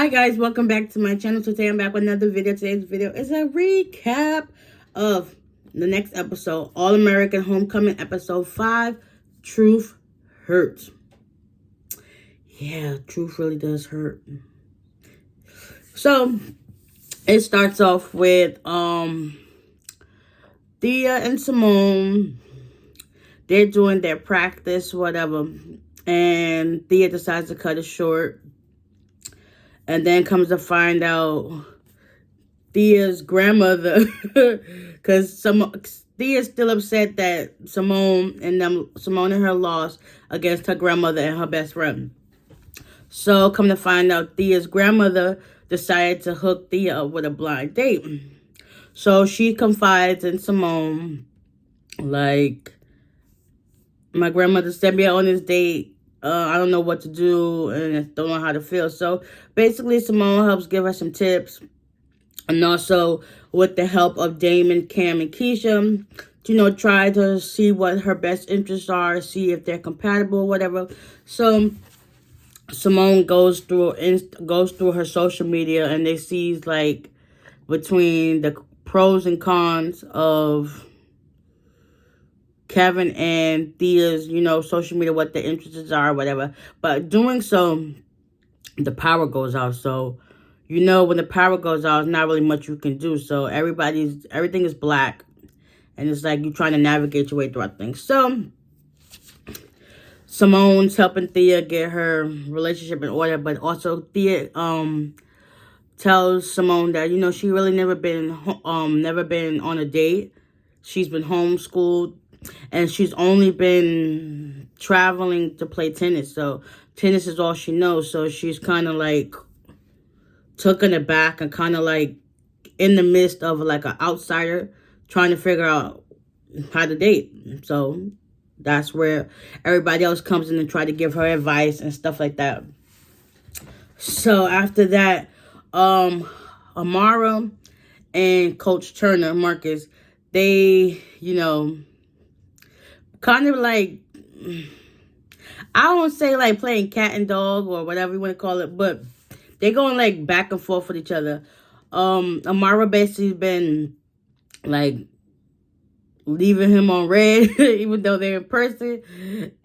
Hi guys, welcome back to my channel. So today I'm back with another video. Today's video is a recap of the next episode, All American Homecoming episode 5, Truth Hurts. Yeah, truth really does hurt. So it starts off with Thea and Simone. They're doing their practice, whatever, and Thea decides to cut it short. And then comes to find out Thea's grandmother, because Thea's still upset that Simone and her lost against her grandmother and her best friend. So come to find out Thea's grandmother decided to hook Thea up with a blind date. So she confides in Simone, like, my grandmother sent me on this date. I don't know what to do and don't know how to feel. So basically, Simone helps give her some tips. And also, with the help of Damon, Cam, and Keisha, try to see what her best interests are, see if they're compatible, whatever. So Simone goes through her social media, and they sees, like, between the pros and cons of Kevin and Thea's, social media, what the interests are, whatever. But doing so, the power goes out. So, when the power goes out, there's not really much you can do. So everything is black. And it's like you're trying to navigate your way throughout things. So, Simone's helping Thea get her relationship in order. But also, Thea tells Simone that, she really never been on a date. She's been homeschooled. And she's only been traveling to play tennis. So tennis is all she knows. So she's kind of like taken aback and kind of like in the midst of like an outsider trying to figure out how to date. So that's where everybody else comes in and try to give her advice and stuff like that. So after that, Amara and Coach Turner, Marcus, they, kind of like, I don't say like playing cat and dog or whatever you want to call it, but they're going like back and forth with each other. Amara basically been like leaving him on red, even though they're in person.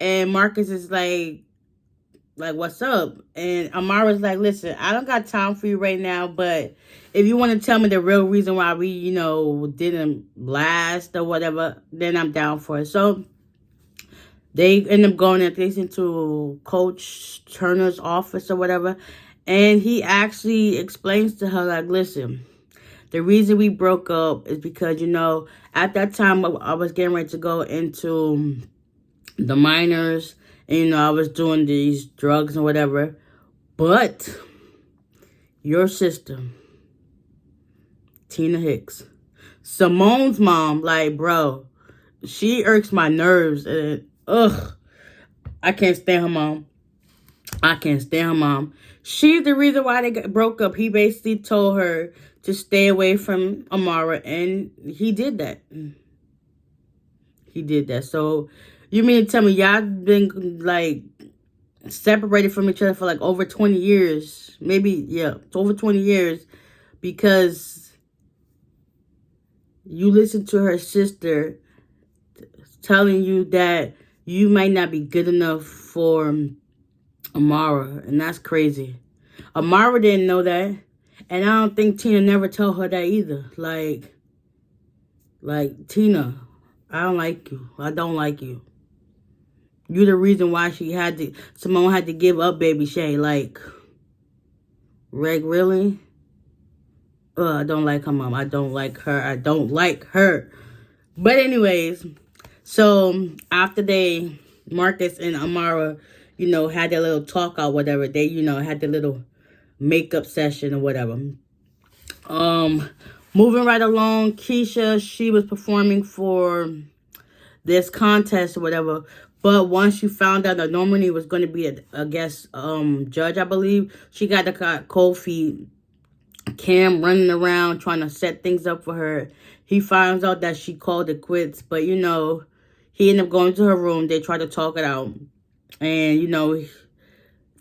And Marcus is like, what's up? And Amara's like, listen, I don't got time for you right now, but if you want to tell me the real reason why we, didn't last or whatever, then I'm down for it. So they end up going at least into Coach Turner's office or whatever. And he actually explains to her, like, listen, the reason we broke up is because, at that time I was getting ready to go into the minors. And, I was doing these drugs and whatever. But your sister, Tina Hicks, Simone's mom, like, bro, she irks my nerves. And I can't stand her mom. She's the reason why they broke up. He basically told her to stay away from Amara, and he did that. So, you mean to tell me y'all been, like, separated from each other for, like, over 20 years? Maybe, yeah, over 20 years. Because you listen to her sister telling you that you might not be good enough for Amara, and that's crazy. Amara didn't know that, and I don't think Tina never told her that either. Like Tina, I don't like you. I don't like you. You're the reason why Simone had to give up Baby Shay. Like, Reg, really? I don't like her mom. I don't like her. But anyways, so after Marcus and Amara, had their little talk or whatever, they, had their little makeup session or whatever. Moving right along, Keisha, she was performing for this contest or whatever. But once you found out that Normani was going to be a guest judge, I believe, she got the cold feet. Cam running around trying to set things up for her. He finds out that she called it quits. But, he ended up going to her room. They tried to talk it out. And,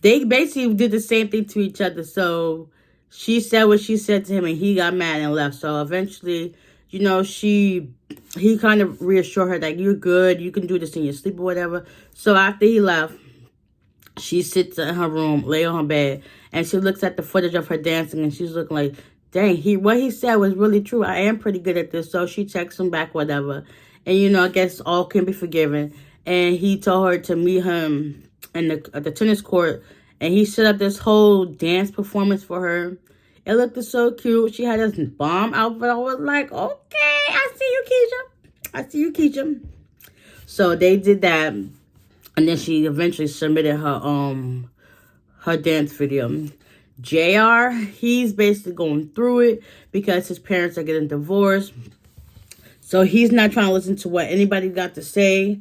they basically did the same thing to each other. So she said what she said to him, and he got mad and left. So eventually, he kind of reassured her that you're good, you can do this in your sleep or whatever. So after he left, she sits in her room, lay on her bed, and she looks at the footage of her dancing, and she's looking like, dang, what he said was really true. I am pretty good at this. So she checks him back, whatever. And, I guess all can be forgiven. And he told her to meet him at the tennis court. And he set up this whole dance performance for her. It looked so cute. She had this bomb outfit. I was like, okay, I see you, Keisha. I see you, Keisha. So they did that. And then she eventually submitted her dance video. JR, he's basically going through it because his parents are getting divorced. So he's not trying to listen to what anybody got to say.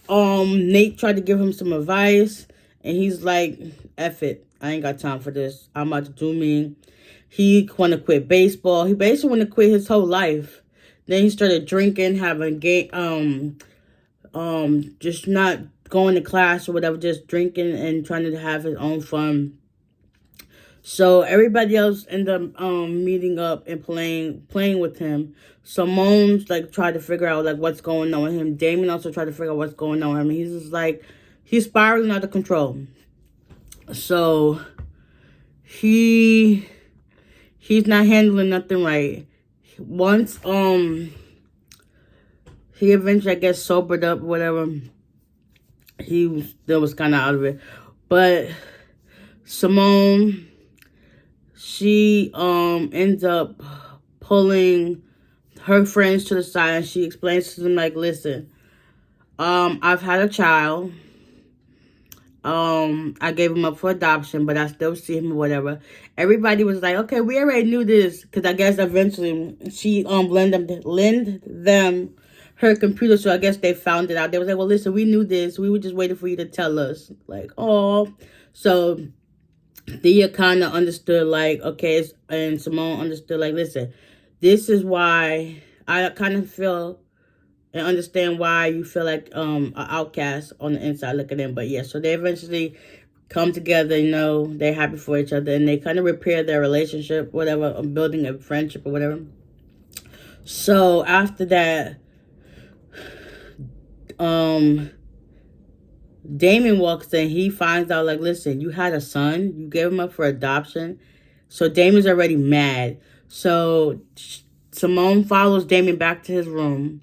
Nate tried to give him some advice, and he's like, F it. I ain't got time for this. I'm about to do me. He want to quit baseball. He basically want to quit his whole life. Then he started drinking, having just not going to class or whatever, just drinking and trying to have his own fun. So everybody else ended up meeting up and playing with him. Simone's like tried to figure out like what's going on with him. Damon also tried to figure out what's going on with him. He's just like, he's spiraling out of control. So he's not handling nothing right. Once he eventually, I guess, sobered up, whatever, he still was kind of out of it. But Simone, she ends up pulling her friends to the side, and she explains to them like, listen, I've had a child. I gave him up for adoption, but I still see him or whatever. Everybody was like, okay, we already knew this, because I guess eventually she lend them her computer, so I guess they found it out. They was like, well, listen, we knew this. We were just waiting for you to tell us. Like, oh. So Thea kind of understood, like, okay, and Simone understood, like, listen, this is why I kind of feel and understand why you feel like an outcast on the inside looking in. But yeah, so they eventually come together, they're happy for each other, and they kind of repair their relationship, whatever, building a friendship or whatever. So after that, Damon walks in. He finds out, like, listen, you had a son. You gave him up for adoption. So Damon's already mad. So Simone follows Damon back to his room.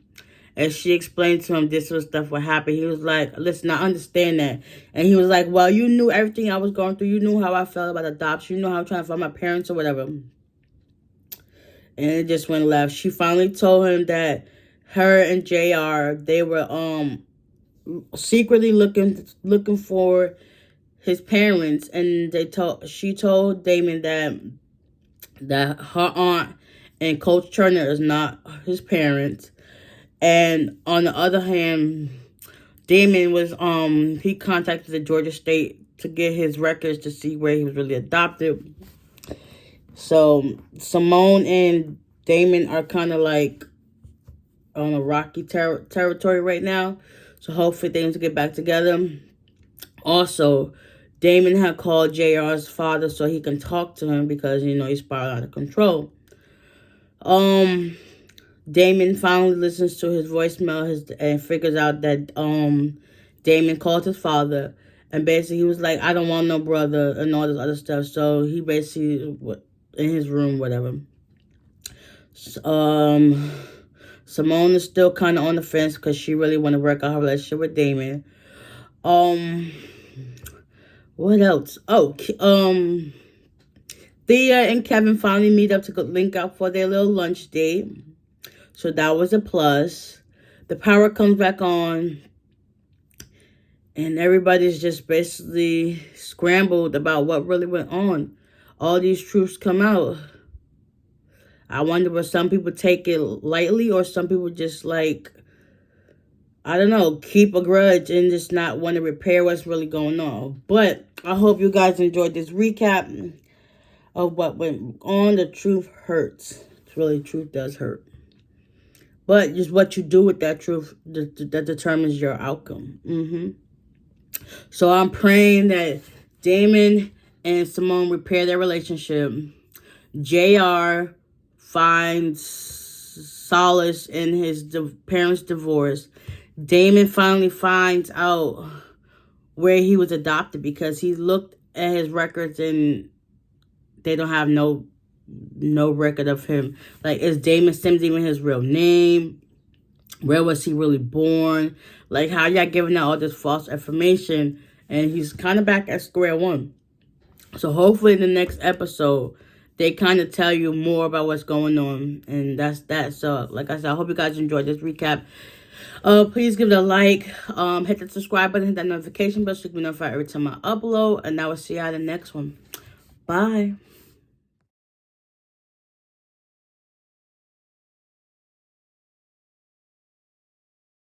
And she explained to him this was stuff what happened. He was like, listen, I understand that. And he was like, well, you knew everything I was going through. You knew how I felt about adoption. You knew how I'm trying to find my parents or whatever. And it just went left. She finally told him that her and JR, they were secretly looking for his parents, and she told Damon that her aunt and Coach Turner is not his parents. And on the other hand, Damon was he contacted the Georgia State to get his records to see where he was really adopted. So Simone and Damon are kind of like on a rocky territory right now. So hopefully things will get back together. Also, Damon had called JR's father so he can talk to him because, he's spiraled out of control. Damon finally listens to his voicemail and figures out that Damon called his father. And basically he was like, I don't want no brother and all this other stuff. So he basically, in his room, whatever. Simone is still kind of on the fence because she really want to work out her relationship with Damon. What else? Oh, Thea and Kevin finally meet up to link up for their little lunch date. So that was a plus. The power comes back on. And everybody's just basically scrambled about what really went on. All these truths come out. I wonder if some people take it lightly or some people just like, I don't know, keep a grudge and just not want to repair what's really going on. But I hope you guys enjoyed this recap of what went on. The truth hurts. Really, truth does hurt. But just what you do with that truth that determines your outcome. So I'm praying that Damon and Simone repair their relationship. JR finds solace in his parents' divorce. Damon finally finds out where he was adopted because he looked at his records and they don't have no record of him. Like, is Damon Sims even his real name? Where was he really born? Like, how y'all giving out all this false information? And he's kind of back at square one. So hopefully in the next episode, they kind of tell you more about what's going on. And that's that. So, like I said, I hope you guys enjoyed this recap. Please give it a like. Hit the subscribe button, hit that notification bell so you can be notified every time I upload. And I will see you in the next one. Bye.